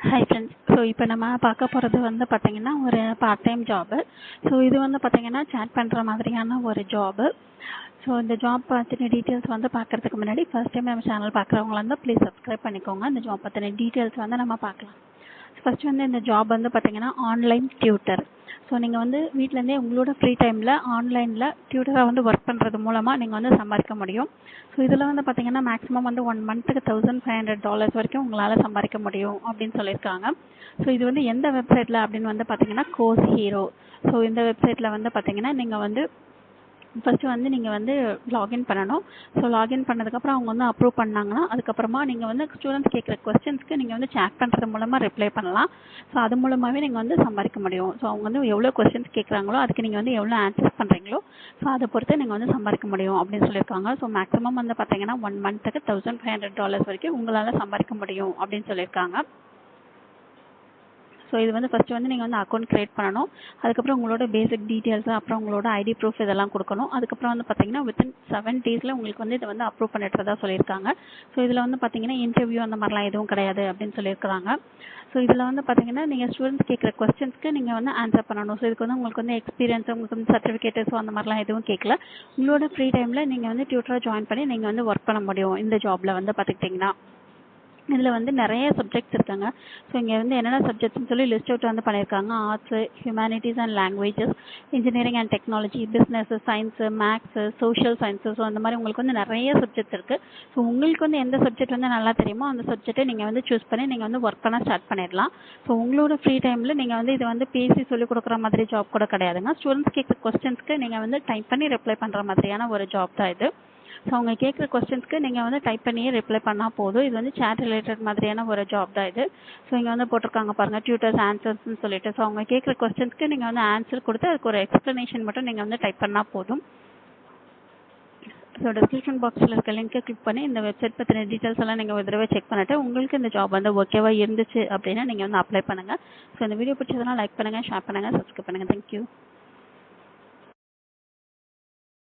Hi friends. So இப்போ நம்ம பார்க்க போகிறது வந்து பார்த்தீங்கன்னா ஒரு பார்ட் டைம் ஜாபு. ஸோ இது வந்து பார்த்தீங்கன்னா சேட் பண்ணுற மாதிரியான ஒரு ஜாபு. ஸோ இந்த ஜாப் பற்றின டீட்டெயில்ஸ் வந்து பார்க்குறதுக்கு முன்னாடி ஃபர்ஸ்ட் டைம் நம்ம சேனல் பார்க்குறவங்களா இருந்தால் ப்ளீஸ் சப்ஸ்கிரைப் பண்ணிக்கோங்க. இந்த ஜாப் பற்றின டீட்டெயில்ஸ் வந்து நம்ம பார்க்கலாம். ஃபர்ஸ்ட் வந்து இந்த ஜாப் வந்து பார்த்தீங்கன்னா ஆன்லைன் டியூட்டர். ஸோ நீங்கள் வந்து வீட்டிலேருந்தே உங்களோட ஃப்ரீ டைமில் ஆன்லைனில் டியூட்டராக வந்து ஒர்க் பண்ணுறது மூலமாக நீங்கள் வந்து சம்பாதிக்க முடியும். ஸோ இதில் வந்து பார்த்தீங்கன்னா மேக்ஸிமம் வந்து 1 மந்த்துக்கு $1500 வரைக்கும் உங்களால் சம்பாதிக்க முடியும் அப்படின்னு சொல்லியிருக்காங்க. ஸோ இது வந்து எந்த வெப்சைட்டில் அப்படின்னு வந்து பார்த்தீங்கன்னா கோர்ஸ் ஹீரோ. ஸோ இந்த வெப்சைட்டில் வந்து பார்த்தீங்கன்னா நீங்கள் வந்து ஃபஸ்ட்டு வந்து நீங்கள் வந்து லாகின் பண்ணணும். ஸோ லாகின் பண்ணதுக்கப்புறம் அவங்க வந்து அப்ரூவ் பண்ணாங்கன்னா அதுக்கப்புறமா நீங்கள் வந்து ஸ்டூடெண்ட்ஸ் கேட்குற கொஸ்டின்ஸ்க்கு நீங்கள் வந்து சேட் பண்ணுறது மூலமாக ரிப்ளை பண்ணலாம். ஸோ அது மூலமாகவே நீங்கள் வந்து சம்பாதிக்க முடியும். ஸோ அவங்க வந்து எவ்வளோ கொஸ்டின்ஸ் கேட்குறாங்களோ அதுக்கு நீங்கள் வந்து எவ்வளோ ஆன்சர்ஸ் பண்ணுறீங்களோ ஸோ அதை பொறுத்து நீங்கள் வந்து சம்பாதிக்க முடியும் அப்படின்னு சொல்லியிருக்காங்க. ஸோ மேக்ஸிமம் வந்து பார்த்தீங்கன்னா 1 மந்த்துக்கு $1500 வரைக்கும் உங்களால் சம்பாதிக்க முடியும் அப்படின்னு சொல்லியிருக்காங்க. ஸோ இது வந்து ஃபஸ்ட்டு வந்து நீங்கள் வந்து அக்கௌண்ட் க்ரியேட் பண்ணணும். அதுக்கப்புறம் உங்களோட பேசிக் டீட்டெயில்ஸு, அப்புறம் உங்களோட ஐடி ப்ரூஃப் இதெல்லாம் கொடுக்கணும். அதுக்கப்புறம் வந்து பார்த்தீங்கன்னா வித்தின் 7 டேஸில் உங்களுக்கு வந்து இதை வந்து அப்ரூவ் பண்ணிட்டுறதா சொல்லியிருக்காங்க. ஸோ இதில் வந்து பார்த்தீங்கன்னா இன்டர்வியூ அந்த மாதிரிலாம் எதுவும் கிடையாது அப்படின்னு சொல்லியிருக்காங்க. ஸோ இதில் வந்து பார்த்தீங்கன்னா நீங்கள் ஸ்டூடெண்ட்ஸ் கேட்குற கொஸ்டின்ஸ்க்கு நீங்கள் வந்து ஆன்சர் பண்ணணும். ஸோ இதுக்கு வந்து உங்களுக்கு வந்து எக்ஸ்பீரியன்ஸ், உங்களுக்கு வந்து சர்டிஃபிகேட்டு, ஸோ அந்த மாதிரிலாம் எதுவும் கேட்கல. உங்களோட ஃப்ரீ டைமில் நீங்கள் வந்து டியூட்டராக ஜாயின் பண்ணி நீங்கள் வந்து ஒர்க் பண்ண முடியும் இந்த ஜாபில் வந்து பார்த்துக்கிட்டிங்கன்னா. இதில் வந்து நிறைய சப்ஜெக்ட்ஸ் இருக்காங்க. ஸோ இங்கே வந்து என்னென்ன சப்ஜெக்ட்ஸ்னு சொல்லி லிஸ்ட் அவுட் வந்து பண்ணியிருக்காங்க. Arts, humanities and languages, engineering and technology, business, science, maths, social science. So அந்த மாதிரி உங்களுக்கு வந்து நிறைய சப்ஜெக்ட்ஸ் இருக்குது. ஸோ உங்களுக்கு வந்து எந்த சப்ஜெக்ட் வந்து நல்லா தெரியுமோ அந்த சப்ஜெக்ட்டை நீங்கள் வந்து சூஸ் பண்ணி நீங்கள் வந்து ஒர்க் பண்ண ஸ்டார்ட் பண்ணிடலாம். ஸோ உங்களோட ஃப்ரீ டைமில் நீங்கள் வந்து இதை வந்து பேசி சொல்லிக் கொடுக்குற மாதிரி ஜாப் கூட கிடையாதுங்க. ஸ்டூடெண்ட்ஸ் கேட்குற கொஸ்டின்ஸ்க்கு நீங்கள் வந்து டைப் பண்ணி ரிப்ளை பண்ணுற மாதிரியான ஒரு ஜாப் தான் இது. ஸோ அவங்க கேட்குற கொஸ்டின்ஸ்க்கு நீங்கள் வந்து டைப் பண்ணியே ரிப்ளை பண்ணால் போதும். இது வந்து சேட் ரிலேட்டட் மாதிரியான ஒரு ஜாப் தான் இது. ஸோ இங்கே வந்து போட்டிருக்காங்க பாருங்கள், டியூட்டர்ஸ் ஆன்சர்ஸ்னு சொல்லிட்டு. ஸோ அவங்க கேட்குற கொஸ்டின்ஸ்க்கு நீங்கள் வந்து ஆன்சர் கொடுத்து அதுக்கு ஒரு எக்ஸ்ப்ளனேஷன் மட்டும் நீங்கள் வந்து டைப் பண்ணால் போதும். ஸோ டிஸ்கிரிப்ஷன் பாக்ஸில் இருக்க லிங்கை கிளிக் பண்ணி இந்த வெப்சைட் பற்றின டீட்டெயில்ஸ் எல்லாம் நீங்கள் ஒரு தடவை செக் பண்ணிவிட்டு உங்களுக்கு இந்த ஜாப் வந்து ஓகேவாக இருந்துச்சு அப்படின்னா நீங்கள் வந்து அப்ளை பண்ணுங்கள். ஸோ இந்த வீடியோ பிடிச்சதெல்லாம் லைக் பண்ணுங்கள், ஷேர் பண்ணுங்கள், சப்ஸ்கிரைப் பண்ணுங்கள். தேங்க்யூ.